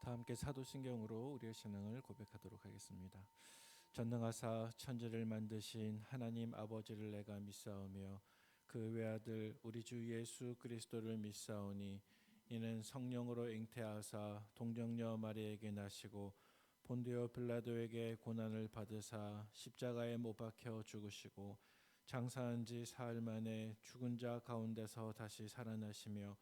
다 함께 사도신경으로 우리의 신앙을 고백하도록 하겠습니다. 전능하사 천지를 만드신 하나님 아버지를 내가 믿사오며 그 외아들 우리 주 예수 그리스도를 믿사오니 이는 성령으로 잉태하사 동정녀 마리아에게 나시고 본디오 빌라도에게 고난을 받으사 십자가에 못 박혀 죽으시고 장사한 지 사흘 만에 죽은 자 가운데서 다시 살아나시며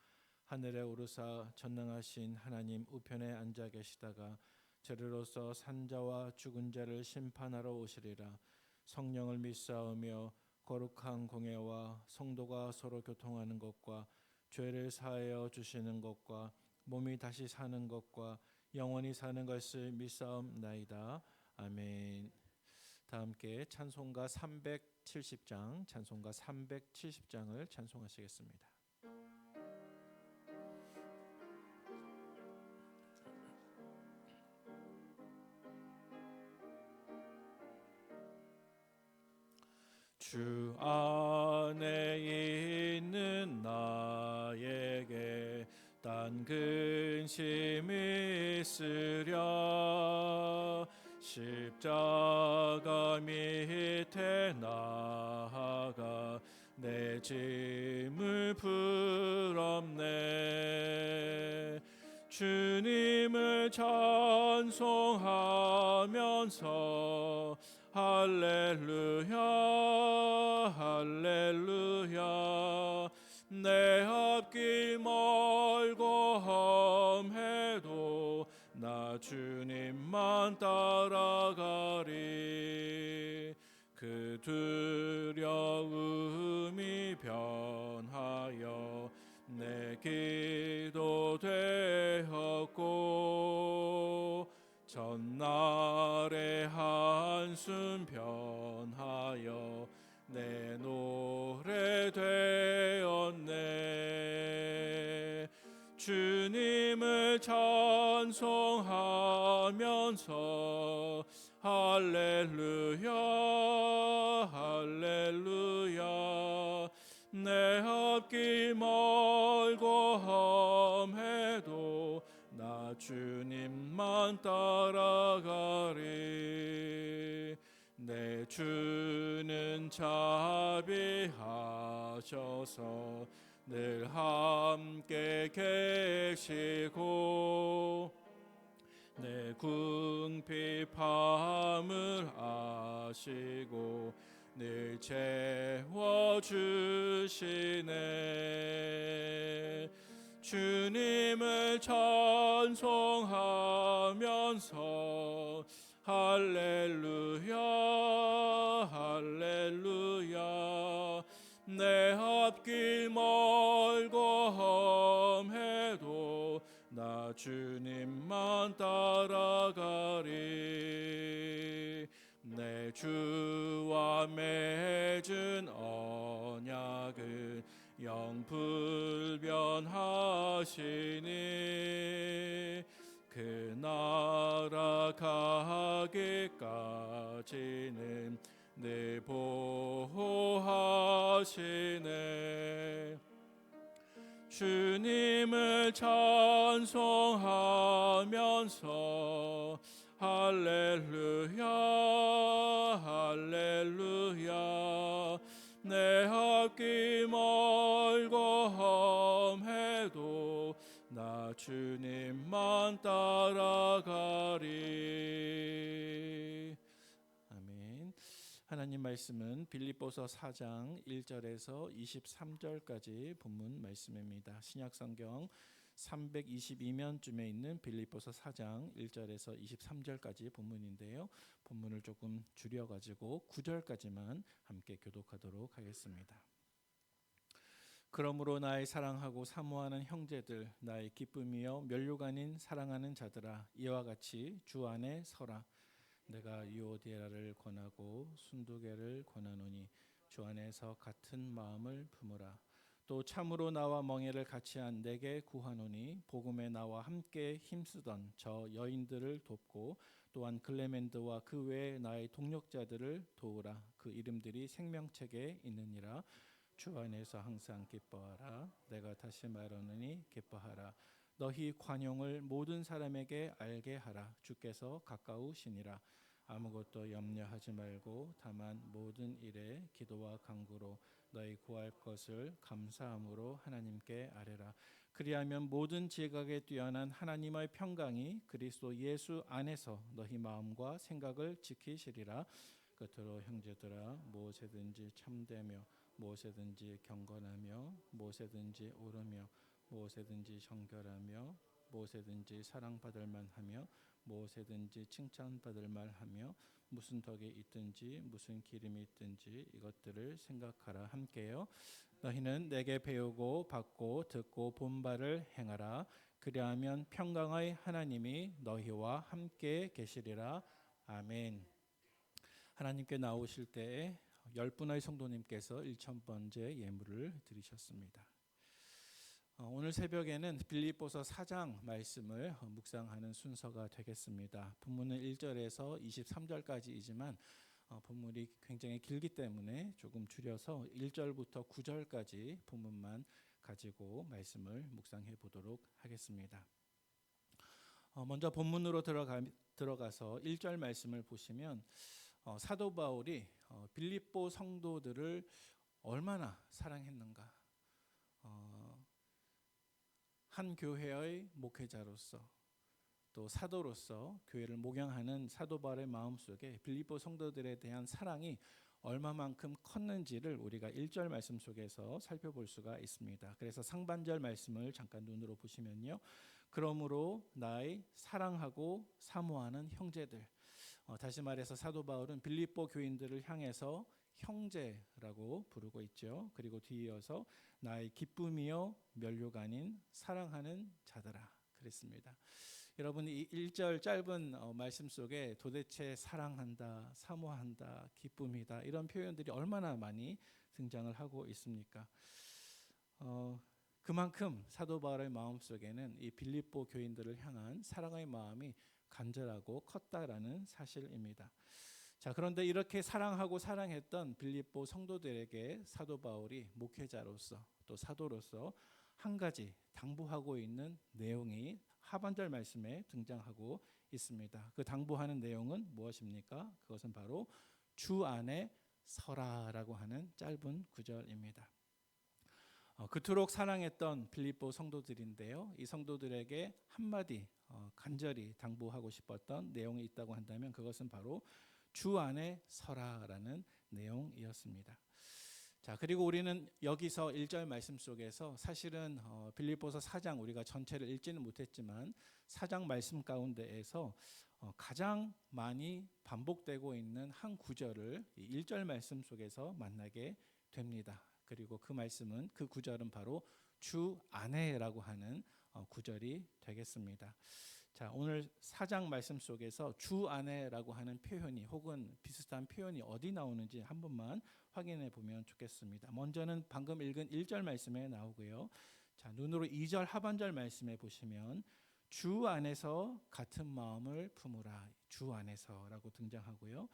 하늘에 오르사 전능하신 하나님 우편에 앉아 계시다가 저리로서 산자와 죽은 자를 심판하러 오시리라. 성령을 믿사오며 거룩한 공예와 성도가 서로 교통하는 것과 죄를 사하여 주시는 것과 몸이 다시 사는 것과 영원히 사는 것을 믿사옵나이다. 아멘. 다 함께 찬송가 370장을 찬송하시겠습니다. 주 안에 있는 나에게 딴 근심 있으랴. 십자가 밑에 나아가 내 짐을 풀었네. 주님을 찬송하면서 할렐루야 할렐루야. 내 앞길 멀고 험해도 나 주님만 따라가리. 그 두려움이 변하여 내 기도 되었고 전날의 한숨 변하여 내 노래 되었네. 주님을 찬송하면서 할렐루야 할렐루야. 내 앞길 멀고 험해도 나 주님만 따라가리. 내 주는 자비하셔서 늘 함께 계시고 내 궁핍함을 아시고 늘 채워주시네. 주님을 찬송하면서 할렐루야 할렐루야. 내 앞길 멀고 험해도 나 주님만 따라가리. 내 주와 맺은 언약은 영불변하시니 그 나라 가기까지는 늘 보호하시네. 주님을 찬송하면서 할렐루야 할렐루야. 내 앞길 멀고 험해도 나 주님만 따라가리. 아멘. 하나님 말씀은 빌립보서 4장 1절에서 23절까지 본문 말씀입니다. 신약성경 322면쯤에 있는 빌립보서 4장 1절에서 23절까지 본문인데요. 본문을 조금 줄여가지고 9절까지만 함께 교독하도록 하겠습니다. 그러므로 나의 사랑하고 사모하는 형제들, 나의 기쁨이여 면류가 아닌 사랑하는 자들아, 이와 같이 주 안에 서라. 내가 유오디아를 권하고 순두개를 권하노니 주 안에서 같은 마음을 품으라. 또 참으로 나와 멍에를 같이 한 내게 구하노니 복음에 나와 함께 힘쓰던 저 여인들을 돕고 또한 클레멘드와 그 외에 나의 동력자들을 도우라. 그 이름들이 생명책에 있느니라. 주 안에서 항상 기뻐하라. 내가 다시 말하노니 기뻐하라. 너희 관용을 모든 사람에게 알게 하라. 주께서 가까우시니라. 아무것도 염려하지 말고 다만 모든 일에 기도와 간구로 너희 구할 것을 감사함으로 하나님께 아뢰라. 그리하면 모든 지각에 뛰어난 하나님의 평강이 그리스도 예수 안에서 너희 마음과 생각을 지키시리라. 끝으로 형제들아, 무엇이든지 참되며 무엇이든지 경건하며 무엇이든지 옳으며 무엇이든지 정결하며 무엇이든지 사랑받을 만하며 무엇이든지 칭찬받을 만하며 무슨 덕이 있든지 무슨 기름이 있든지 이것들을 생각하라. 함께요. 너희는 내게 배우고 받고 듣고 본 바를 행하라. 그리하면 평강의 하나님이 너희와 함께 계시리라. 아멘. 하나님께 나오실 때에 10분의 성도님께서 1000번째 예물을 드리셨습니다. 오늘 새벽에는 빌립보서 4장 말씀을 묵상하는 순서가 되겠습니다. 본문은 1절에서 23절까지이지만 본문이 굉장히 길기 때문에 조금 줄여서 1절부터 9절까지 본문만 가지고 말씀을 묵상해 보도록 하겠습니다. 먼저 본문으로 들어가서 1절 말씀을 보시면 사도 바울이 빌립보 성도들을 얼마나 사랑했는가, 한 교회의 목회자로서 또 사도로서 교회를 목양하는 사도 바울의 마음속에 빌립보 성도들에 대한 사랑이 얼마만큼 컸는지를 우리가 1절 말씀 속에서 살펴볼 수가 있습니다. 그래서 상반절 말씀을 잠깐 눈으로 보시면요, 그러므로 나의 사랑하고 사모하는 형제들, 다시 말해서 사도 바울은 빌립보 교인들을 향해서 형제라고 부르고 있죠. 그리고 뒤이어서 나의 기쁨이요 면류가 아닌 사랑하는 자들아 그랬습니다. 여러분, 이 1절 짧은 말씀 속에 도대체 사랑한다, 사모한다, 기쁨이다 이런 표현들이 얼마나 많이 등장을 하고 있습니까? 그만큼 사도 바울의 마음속에는 이 빌립보 교인들을 향한 사랑의 마음이 간절하고 컸다라는 사실입니다. 자, 그런데 이렇게 사랑하고 사랑했던 빌립보 성도들에게 사도 바울이 목회자로서 또 사도로서 한 가지 당부하고 있는 내용이 하반절 말씀에 등장하고 있습니다. 그 당부하는 내용은 무엇입니까? 그것은 바로 주 안에 서라라고 하는 짧은 구절입니다. 그토록 사랑했던 빌립보 성도들인데요, 이 성도들에게 한마디 간절히 당부하고 싶었던 내용이 있다고 한다면 그것은 바로 주 안에 서라라는 내용이었습니다. 자, 그리고 우리는 여기서 1절 말씀 속에서 사실은 빌립보서 4장 우리가 전체를 읽지는 못했지만 4장 말씀 가운데에서 가장 많이 반복되고 있는 한 구절을 1절 말씀 속에서 만나게 됩니다. 그리고 그 말씀은, 그 구절은 바로 주 안에라고 하는 구절이 되겠습니다. 자, 오늘 4장 말씀 속에서 주 안에라고 하는 표현이 혹은 비슷한 표현이 어디 나오는지 한 번만 확인해 보면 좋겠습니다. 먼저는 방금 읽은 1절 말씀에 나오고요. 자, 눈으로 2절 하반절 말씀에 보시면 주 안에서 같은 마음을 품으라, 주 안에서라고 등장하고요.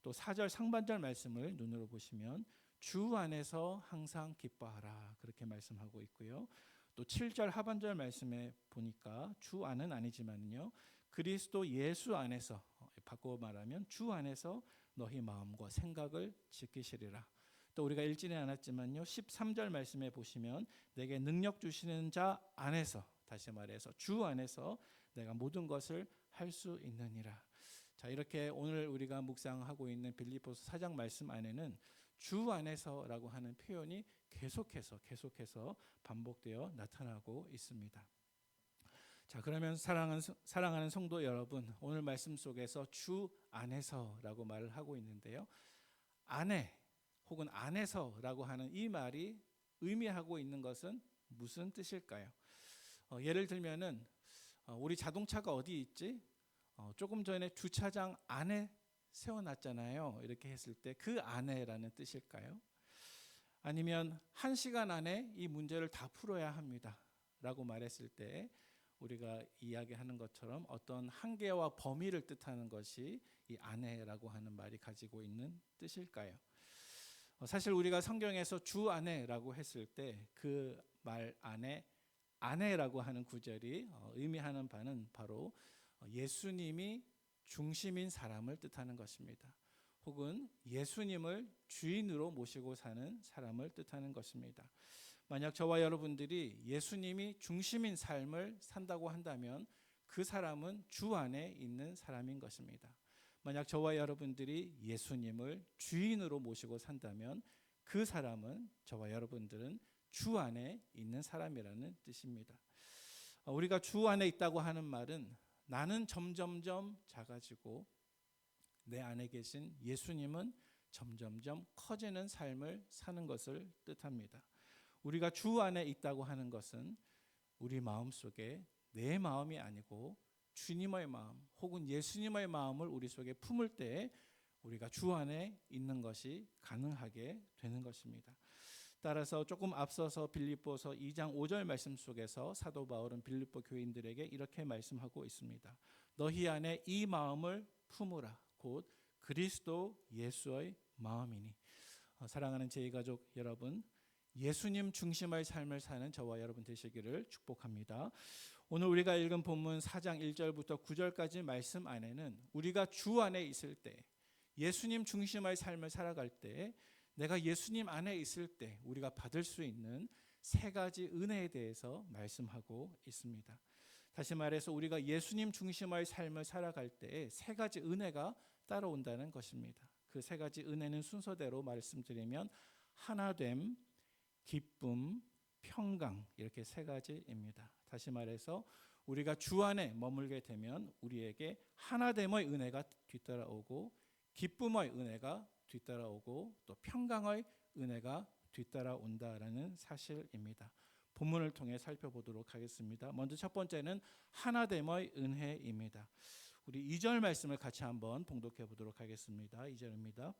또 4절 상반절 말씀을 눈으로 보시면 주 안에서 항상 기뻐하라 그렇게 말씀하고 있고요. 또 7절 하반절 말씀에 보니까 주 안은 아니지만요, 그리스도 예수 안에서, 바꿔 말하면 주 안에서 너희 마음과 생각을 지키시리라. 또 우리가 읽지는 않았지만요, 13절 말씀에 보시면 내게 능력 주시는 자 안에서, 다시 말해서 주 안에서 내가 모든 것을 할 수 있느니라. 자, 이렇게 오늘 우리가 묵상하고 있는 빌립보서 4장 말씀 안에는 주 안에서라고 하는 표현이 계속해서 반복되어 나타나고 있습니다. 자, 그러면 사랑하는 성도 여러분, 오늘 말씀 속에서 주 안에서라고 말을 하고 있는데요, 안에 혹은 안에서라고 하는 이 말이 의미하고 있는 것은 무슨 뜻일까요? 예를 들면은 우리 자동차가 어디 있지? 조금 전에 주차장 안에 세워놨잖아요. 이렇게 했을 때 그 안에라는 뜻일까요? 아니면 1시간 안에 이 문제를 다 풀어야 합니다 라고 말했을 때 우리가 이야기하는 것처럼 어떤 한계와 범위를 뜻하는 것이 이 안에라고 하는 말이 가지고 있는 뜻일까요? 사실 우리가 성경에서 주 안에라고 했을 때 그 말 안에 아내라고 하는 구절이 의미하는 바는 바로 예수님이 중심인 사람을 뜻하는 것입니다. 혹은 예수님을 주인으로 모시고 사는 사람을 뜻하는 것입니다. 만약 저와 여러분들이 예수님이 중심인 삶을 산다고 한다면 그 사람은 주 안에 있는 사람인 것입니다. 만약 저와 여러분들이 예수님을 주인으로 모시고 산다면 그 사람은, 저와 여러분들은 주 안에 있는 사람이라는 뜻입니다. 우리가 주 안에 있다고 하는 말은 나는 점점점 작아지고 내 안에 계신 예수님은 점점점 커지는 삶을 사는 것을 뜻합니다. 우리가 주 안에 있다고 하는 것은 우리 마음속에 내 마음이 아니고 주님의 마음 혹은 예수님의 마음을 우리 속에 품을 때 우리가 주 안에 있는 것이 가능하게 되는 것입니다. 따라서 조금 앞서서 빌립보서 2장 5절 말씀 속에서 사도 바울은 빌립보 교인들에게 이렇게 말씀하고 있습니다. 너희 안에 이 마음을 품으라. 곧 그리스도 예수의 마음이니. 사랑하는 제2가족 여러분, 예수님 중심의 삶을 사는 저와 여러분 되시기를 축복합니다. 오늘 우리가 읽은 본문 4장 1절부터 9절까지 말씀 안에는 우리가 주 안에 있을 때, 예수님 중심의 삶을 살아갈 때, 내가 예수님 안에 있을 때 우리가 받을 수 있는 세 가지 은혜에 대해서 말씀하고 있습니다. 다시 말해서 우리가 예수님 중심의 삶을 살아갈 때 세 가지 은혜가 따라온다는 것입니다. 그 세 가지 은혜는 순서대로 말씀드리면 하나됨, 기쁨, 평강, 이렇게 세 가지입니다. 다시 말해서 우리가 주 안에 머물게 되면 우리에게 하나됨의 은혜가 뒤따라오고 기쁨의 은혜가 뒤따라오고 또 평강의 은혜가 뒤따라온다라는 사실입니다. 본문을 통해 살펴보도록 하겠습니다. 먼저 첫 번째는 하나됨의 은혜입니다. 우리 2절 말씀을 같이 한번 봉독해 보도록 하겠습니다. 2절입니다.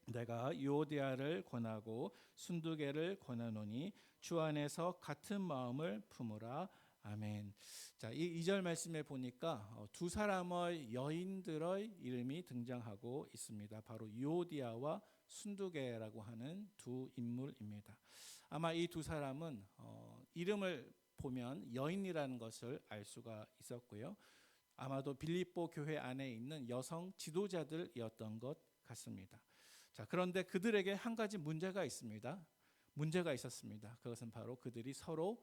내가 유오디아를 권하고 순두개를 권하노니 주 안에서 같은 마음을 품으라. 아멘. 자, 이 2절 말씀에 보니까 두 사람의 여인들의 이름이 등장하고 있습니다. 바로 유오디아와 순두개라고 하는 두 인물입니다. 아마 이 두 사람은 이름을 보면 여인이라는 것을 알 수가 있었고요. 아마도 빌립보 교회 안에 있는 여성 지도자들이었던 것 같습니다. 자, 그런데 그들에게 한 가지 문제가 있습니다. 문제가 있었습니다. 그것은 바로 그들이 서로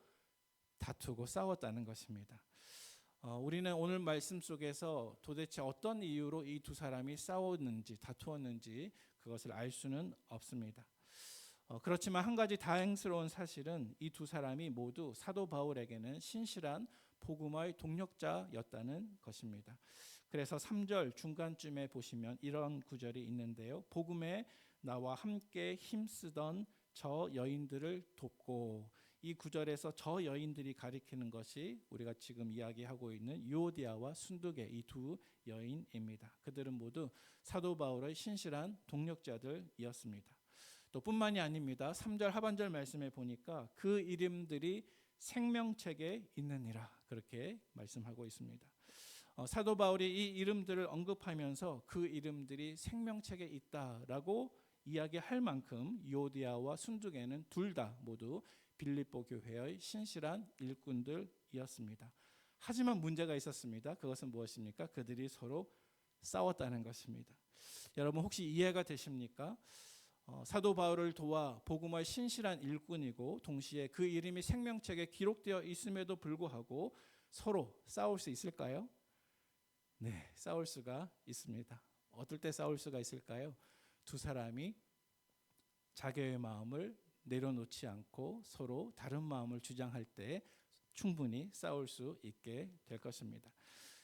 다투고 싸웠다는 것입니다. 우리는 오늘 말씀 속에서 도대체 어떤 이유로 이 두 사람이 싸웠는지 다투었는지 그것을 알 수는 없습니다. 그렇지만 한 가지 다행스러운 사실은 이 두 사람이 모두 사도 바울에게는 신실한 복음의 동력자였다는 것입니다. 그래서 3절 중간쯤에 보시면 이런 구절이 있는데요. 복음에 나와 함께 힘쓰던 저 여인들을 돕고, 이 구절에서 저 여인들이 가리키는 것이 우리가 지금 이야기하고 있는 유오디아와 순두개, 이 두 여인입니다. 그들은 모두 사도 바울의 신실한 동력자들이었습니다. 또 뿐만이 아닙니다. 3절 하반절 말씀에 보니까 그 이름들이 생명책에 있느니라, 그렇게 말씀하고 있습니다. 사도 바울이 이 이름들을 언급하면서 그 이름들이 생명책에 있다라고 이야기할 만큼 유오디아와 순두개는 둘 다 모두 빌립보 교회의 신실한 일꾼들이었습니다. 하지만 문제가 있었습니다. 그것은 무엇입니까? 그들이 서로 싸웠다는 것입니다. 여러분 혹시 이해가 되십니까? 사도 바울을 도와 복음의 신실한 일꾼이고 동시에 그 이름이 생명책에 기록되어 있음에도 불구하고 서로 싸울 수 있을까요? 네, 싸울 수가 있습니다. 어떨 때 싸울 수가 있을까요? 두 사람이 자기의 마음을 내려놓지 않고 서로 다른 마음을 주장할 때 충분히 싸울 수 있게 될 것입니다.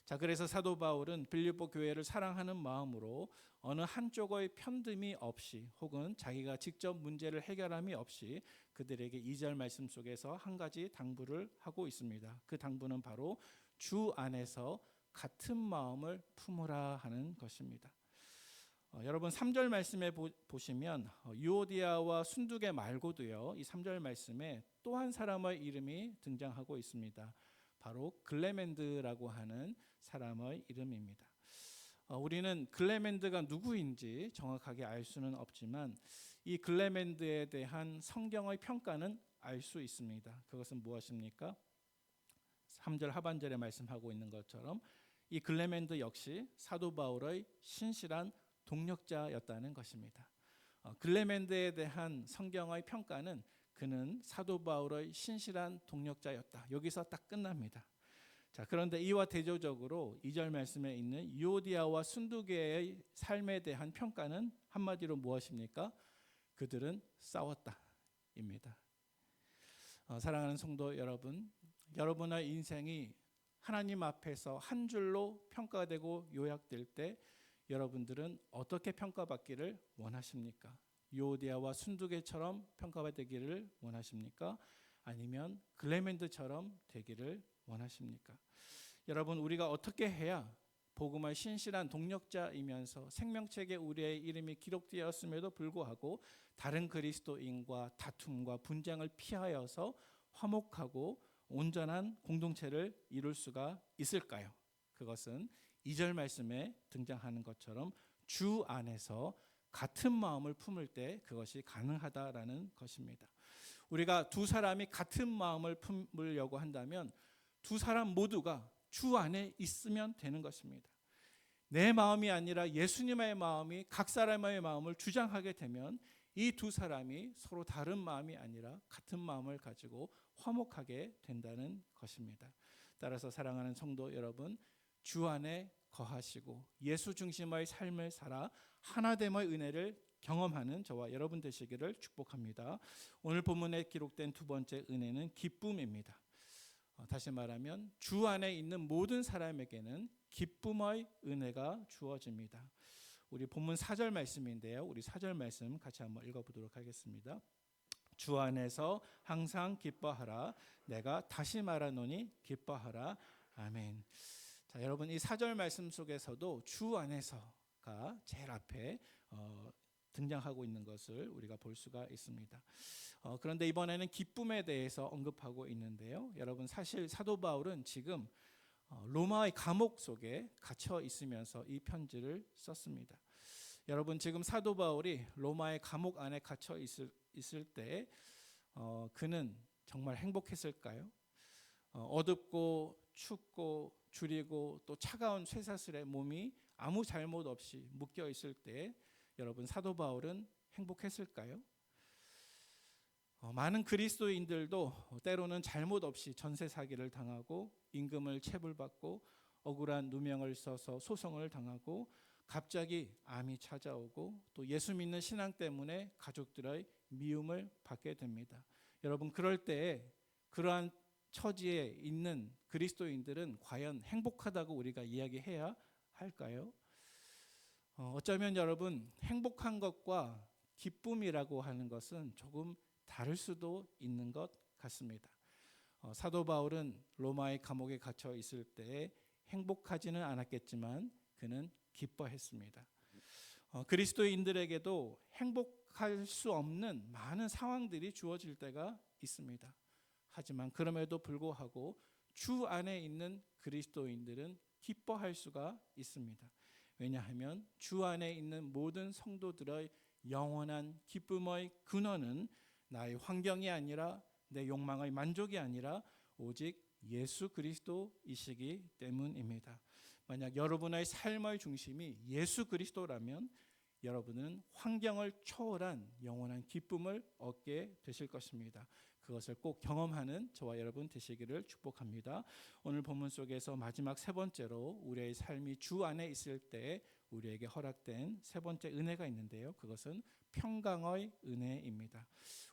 자, 그래서 사도 바울은 빌립보 교회를 사랑하는 마음으로 어느 한쪽의 편듦이 없이 혹은 자기가 직접 문제를 해결함이 없이 그들에게 2절 말씀 속에서 한 가지 당부를 하고 있습니다. 그 당부는 바로 주 안에서 같은 마음을 품으라 하는 것입니다. 여러분 3절 말씀에 보시면 유오디아와 순두개 말고도요, 이 3절 말씀에 또 한 사람의 이름이 등장하고 있습니다. 바로 글레멘드라고 하는 사람의 이름입니다. 우리는 글레멘드가 누구인지 정확하게 알 수는 없지만 이 글레멘드에 대한 성경의 평가는 알 수 있습니다. 그것은 무엇입니까? 3절 하반절에 말씀하고 있는 것처럼 이 글레멘드 역시 사도 바울의 신실한 동력자였다는 것입니다. 글레멘드에 대한 성경의 평가는 그는 사도 바울의 신실한 동력자였다. 여기서 딱 끝납니다. 자, 그런데 이와 대조적으로 2절 말씀에 있는 유오디아와 순두계의 삶에 대한 평가는 한마디로 무엇입니까? 그들은 싸웠다입니다. 사랑하는 성도 여러분, 여러분의 인생이 하나님 앞에서 한 줄로 평가되고 요약될 때 여러분들은 어떻게 평가받기를 원하십니까? 유오디아와 순두계처럼 평가받기를 원하십니까? 아니면 글레멘드처럼 되기를 원하십니까? 여러분, 우리가 어떻게 해야 복음의 신실한 동력자이면서 생명책에 우리의 이름이 기록되었음에도 불구하고 다른 그리스도인과 다툼과 분쟁을 피하여서 화목하고 온전한 공동체를 이룰 수가 있을까요? 그것은 2절 말씀에 등장하는 것처럼 주 안에서 같은 마음을 품을 때 그것이 가능하다라는 것입니다. 우리가 두 사람이 같은 마음을 품으려고 한다면 두 사람 모두가 주 안에 있으면 되는 것입니다. 내 마음이 아니라 예수님의 마음이 각 사람의 마음을 주장하게 되면 이 두 사람이 서로 다른 마음이 아니라 같은 마음을 가지고 화목하게 된다는 것입니다. 따라서 사랑하는 성도 여러분, 주 안에 거하시고 예수 중심의 삶을 살아 하나됨의 은혜를 경험하는 저와 여러분 되시기를 축복합니다. 오늘 본문에 기록된 두 번째 은혜는 기쁨입니다. 다시 말하면 주 안에 있는 모든 사람에게는 기쁨의 은혜가 주어집니다. 우리 본문 4절 말씀인데요. 우리 4절 말씀 같이 한번 읽어보도록 하겠습니다. 주 안에서 항상 기뻐하라. 내가 다시 말하노니 기뻐하라. 아멘. 자, 여러분, 이 4절 말씀 속에서도 주 안에서가 제일 앞에 등장하고 있는 것을 우리가 볼 수가 있습니다. 그런데 이번에는 기쁨에 대해서 언급하고 있는데요. 여러분, 사실 사도 바울은 지금 로마의 감옥 속에 갇혀 있으면서 이 편지를 썼습니다. 여러분, 지금 사도 바울이 로마의 감옥 안에 갇혀 있을 때 그는 정말 행복했을까요? 어둡고 춥고 주리고 또 차가운 쇠사슬에 몸이 아무 잘못 없이 묶여 있을 때 여러분, 사도 바울은 행복했을까요? 많은 그리스도인들도 때로는 잘못 없이 전세 사기를 당하고 임금을 체불받고 억울한 누명을 써서 소송을 당하고 갑자기 암이 찾아오고 또 예수 믿는 신앙 때문에 가족들의 미움을 받게 됩니다. 여러분, 그럴 때에 그러한 처지에 있는 그리스도인들은 과연 행복하다고 우리가 이야기해야 할까요? 어쩌면 여러분, 행복한 것과 기쁨이라고 하는 것은 조금 다를 수도 있는 것 같습니다. 사도 바울은 로마의 감옥에 갇혀 있을 때 행복하지는 않았겠지만 그는 기뻐했습니다. 그리스도인들에게도 행복할 수 없는 많은 상황들이 주어질 때가 있습니다. 하지만 그럼에도 불구하고 주 안에 있는 그리스도인들은 기뻐할 수가 있습니다. 왜냐하면 주 안에 있는 모든 성도들의 영원한 기쁨의 근원은 나의 환경이 아니라 내 욕망의 만족이 아니라 오직 예수 그리스도이시기 때문입니다. 만약 여러분의 삶의 중심이 예수 그리스도라면 여러분은 환경을 초월한 영원한 기쁨을 얻게 되실 것입니다. 그것을 꼭 경험하는 저와 여러분 되시기를 축복합니다. 오늘 본문 속에서 마지막 세 번째로 우리의 삶이 주 안에 있을 때 우리에게 허락된 세 번째 은혜가 있는데요. 그것은 평강의 은혜입니다.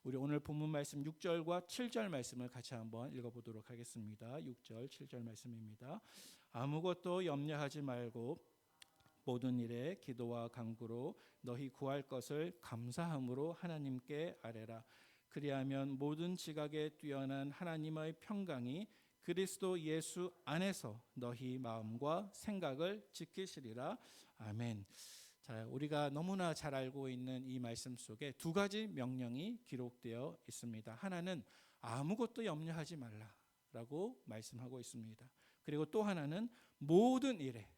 우리 오늘 본문 말씀 6절과 7절 말씀을 같이 한번 읽어보도록 하겠습니다. 6절, 7절 말씀입니다. 아무것도 염려하지 말고 모든 일에 기도와 간구로 너희 구할 것을 감사함으로 하나님께 아뢰라. 그리하면 모든 지각에 뛰어난 하나님의 평강이 그리스도 예수 안에서 너희 마음과 생각을 지키시리라. 아멘. 자, 우리가 너무나 잘 알고 있는 이 말씀 속에 두 가지 명령이 기록되어 있습니다. 하나는 아무것도 염려하지 말라라고 말씀하고 있습니다. 그리고 또 하나는 모든 일에,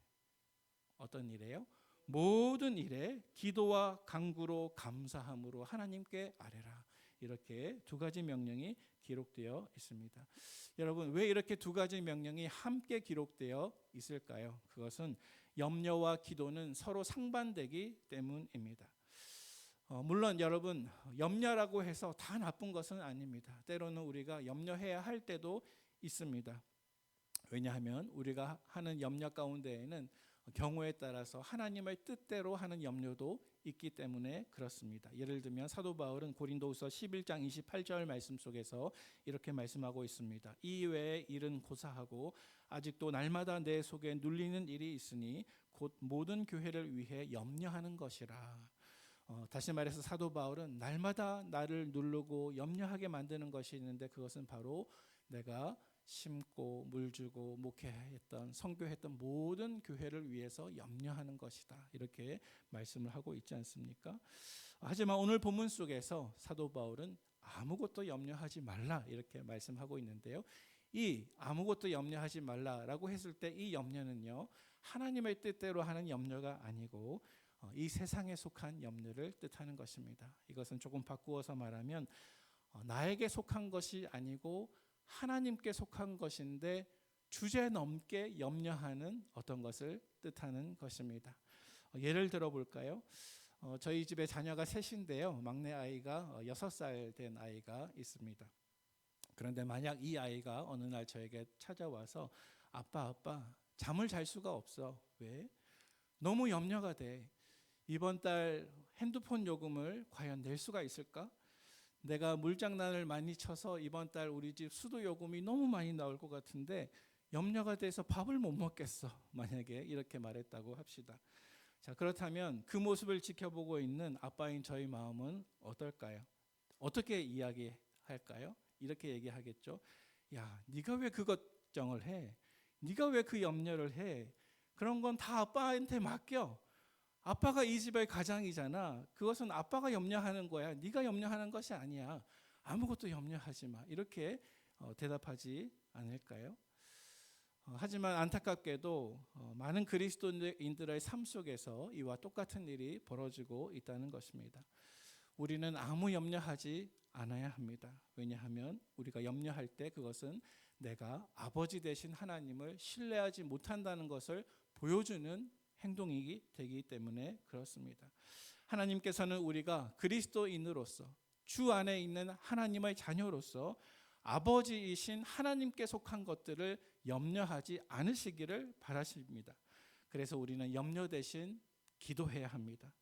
어떤 일에요? 모든 일에 기도와 간구로 감사함으로 하나님께 아뢰라. 이렇게 두 가지 명령이 기록되어 있습니다. 여러분, 왜 이렇게 두 가지 명령이 함께 기록되어 있을까요? 그것은 염려와 기도는 서로 상반되기 때문입니다. 물론 여러분, 염려라고 해서 다 나쁜 것은 아닙니다. 때로는 우리가 염려해야 할 때도 있습니다. 왜냐하면 우리가 하는 염려 가운데에는 경우에 따라서 하나님의 뜻대로 하는 염려도 있기 때문에 그렇습니다. 예를 들면 사도 바울은 고린도후서 11장 28절 말씀 속에서 이렇게 말씀하고 있습니다. 이 외에 일은 고사하고 아직도 날마다 내 속에 눌리는 일이 있으니 곧 모든 교회를 위해 염려하는 것이라. 다시 말해서 사도 바울은 날마다 나를 누르고 염려하게 만드는 것이 있는데, 그것은 바로 내가 심고 물주고 목회했던 선교했던 모든 교회를 위해서 염려하는 것이다, 이렇게 말씀을 하고 있지 않습니까? 하지만 오늘 본문 속에서 사도 바울은 아무것도 염려하지 말라 이렇게 말씀하고 있는데요, 이 아무것도 염려하지 말라라고 했을 때 이 염려는요, 하나님의 뜻대로 하는 염려가 아니고 이 세상에 속한 염려를 뜻하는 것입니다. 이것은 조금 바꾸어서 말하면 나에게 속한 것이 아니고 하나님께 속한 것인데 주제넘게 염려하는 어떤 것을 뜻하는 것입니다. 예를 들어 볼까요? 저희 집에 자녀가 셋인데요, 막내 아이가 6살 된 아이가 있습니다. 그런데 만약 이 아이가 어느 날 저에게 찾아와서 아빠 잠을 잘 수가 없어. 왜? 너무 염려가 돼. 이번 달 핸드폰 요금을 과연 낼 수가 있을까? 내가 물장난을 많이 쳐서 이번 달 우리 집 수도 요금이 너무 많이 나올 것 같은데 염려가 돼서 밥을 못 먹겠어. 만약에 이렇게 말했다고 합시다. 자, 그렇다면 그 모습을 지켜보고 있는 아빠인 저희 마음은 어떨까요? 어떻게 이야기할까요? 이렇게 얘기하겠죠. 야, 네가 왜 그 걱정을 해? 네가 왜 그 염려를 해? 그런 건 다 아빠한테 맡겨. 아빠가 이 집의 가장이잖아. 그것은 아빠가 염려하는 거야. 네가 염려하는 것이 아니야. 아무것도 염려하지 마. 이렇게 대답하지 않을까요? 하지만 안타깝게도 많은 그리스도인들의 삶 속에서 이와 똑같은 일이 벌어지고 있다는 것입니다. 우리는 아무 염려하지 않아야 합니다. 왜냐하면 우리가 염려할 때 그것은 내가 아버지 되신 하나님을 신뢰하지 못한다는 것을 보여주는 행동이 되기 때문에 그렇습니다. 하나님께서는 우리가 그리스도인으로서 주 안에 있는 하나님의 자녀로서 아버지이신 하나님께 속한 것들을 염려하지 않으시기를 바라십니다. 그래서 우리는 염려 대신 기도해야 합니다.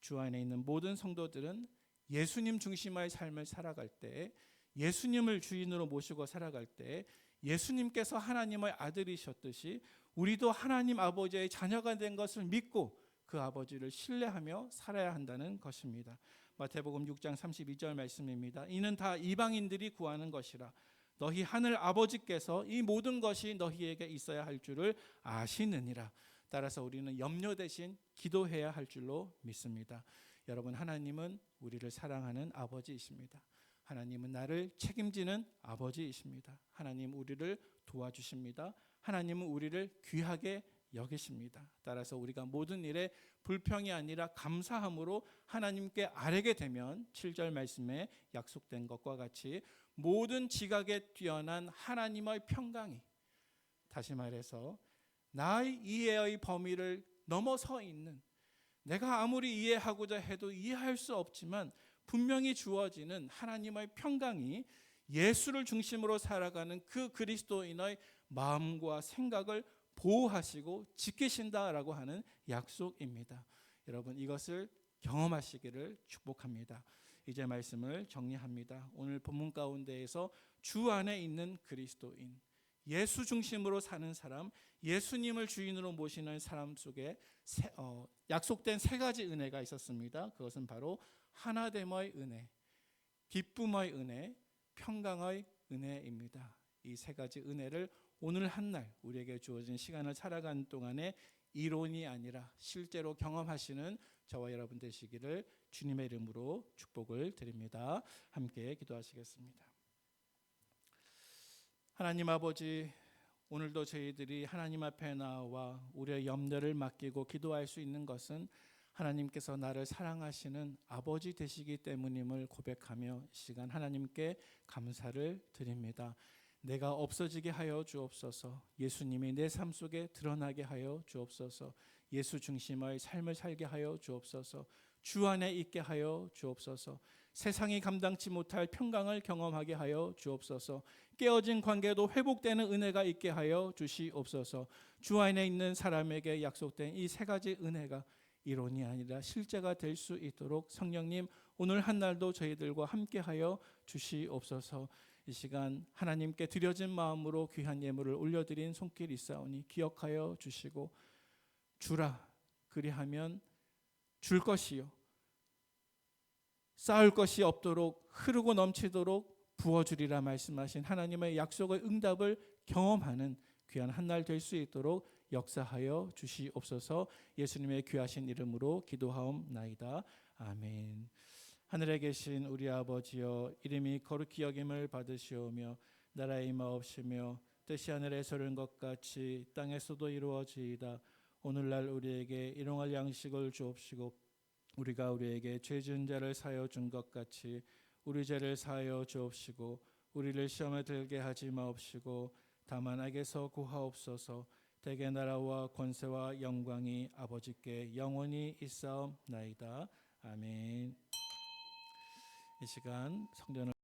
주 안에 있는 모든 성도들은 예수님 중심의 삶을 살아갈 때, 예수님을 주인으로 모시고 살아갈 때 예수님께서 하나님의 아들이셨듯이 우리도 하나님 아버지의 자녀가 된 것을 믿고 그 아버지를 신뢰하며 살아야 한다는 것입니다. 마태복음 6장 32절 말씀입니다. 이는 다 이방인들이 구하는 것이라. 너희 하늘 아버지께서 이 모든 것이 너희에게 있어야 할 줄을 아시느니라. 따라서 우리는 염려 대신 기도해야 할 줄로 믿습니다. 여러분, 하나님은 우리를 사랑하는 아버지이십니다. 하나님은 나를 책임지는 아버지이십니다. 하나님 우리를 도와주십니다. 하나님은 우리를 귀하게 여기십니다. 따라서 우리가 모든 일에 불평이 아니라 감사함으로 하나님께 아뢰게 되면 7절 말씀에 약속된 것과 같이 모든 지각에 뛰어난 하나님의 평강이, 다시 말해서 나의 이해의 범위를 넘어서 있는, 내가 아무리 이해하고자 해도 이해할 수 없지만 분명히 주어지는 하나님의 평강이 예수를 중심으로 살아가는 그 그리스도인의 마음과 생각을 보호하시고 지키신다라고 하는 약속입니다. 여러분, 이것을 경험하시기를 축복합니다. 이제 말씀을 정리합니다. 오늘 본문 가운데에서 주 안에 있는 그리스도인, 예수 중심으로 사는 사람, 예수님을 주인으로 모시는 사람 속에 약속된 세 가지 은혜가 있었습니다. 그것은 바로 하나됨의 은혜, 기쁨의 은혜, 평강의 은혜입니다. 이 세 가지 은혜를 오늘 한날 우리에게 주어진 시간을 살아가는 동안에 이론이 아니라 실제로 경험하시는 저와 여러분 되시기를 주님의 이름으로 축복을 드립니다. 함께 기도하시겠습니다. 하나님 아버지, 오늘도 저희들이 하나님 앞에 나와 우리의 염려를 맡기고 기도할 수 있는 것은 하나님께서 나를 사랑하시는 아버지 되시기 때문임을 고백하며 이 시간 하나님께 감사를 드립니다. 내가 없어지게 하여 주옵소서. 예수님이 내 삶 속에 드러나게 하여 주옵소서. 예수 중심의 삶을 살게 하여 주옵소서. 주 안에 있게 하여 주옵소서. 세상이 감당치 못할 평강을 경험하게 하여 주옵소서. 깨어진 관계도 회복되는 은혜가 있게 하여 주시옵소서. 주 안에 있는 사람에게 약속된 이 세 가지 은혜가 이론이 아니라 실제가 될 수 있도록 성령님 오늘 한날도 저희들과 함께하여 주시옵소서. 이 시간 하나님께 드려진 마음으로 귀한 예물을 올려드린 손길 있사오니 기억하여 주시고 주라 그리하면 줄 것이요 쌓을 것이 없도록 흐르고 넘치도록 부어주리라 말씀하신 하나님의 약속의 응답을 경험하는 귀한 한날 될 수 있도록 역사하여 주시옵소서. 예수님의 귀하신 이름으로 기도하옵나이다. 아멘. 하늘에 계신 우리 아버지여, 이름이 거룩히 여김을 받으시오며 나라의 임하옵시며 뜻이 하늘에서 이룬 것 같이 땅에서도 이루어지이다. 오늘날 우리에게 일용할 양식을 주옵시고 우리가 우리에게 죄 지은 자를 사하여 준 것 같이 우리 죄를 사하여 주옵시고 우리를 시험에 들게 하지 마옵시고 다만 악에서 구하옵소서. 대개 나라와 권세와 영광이 아버지께 영원히 있사옵나이다. 아멘. 이 시간 성전을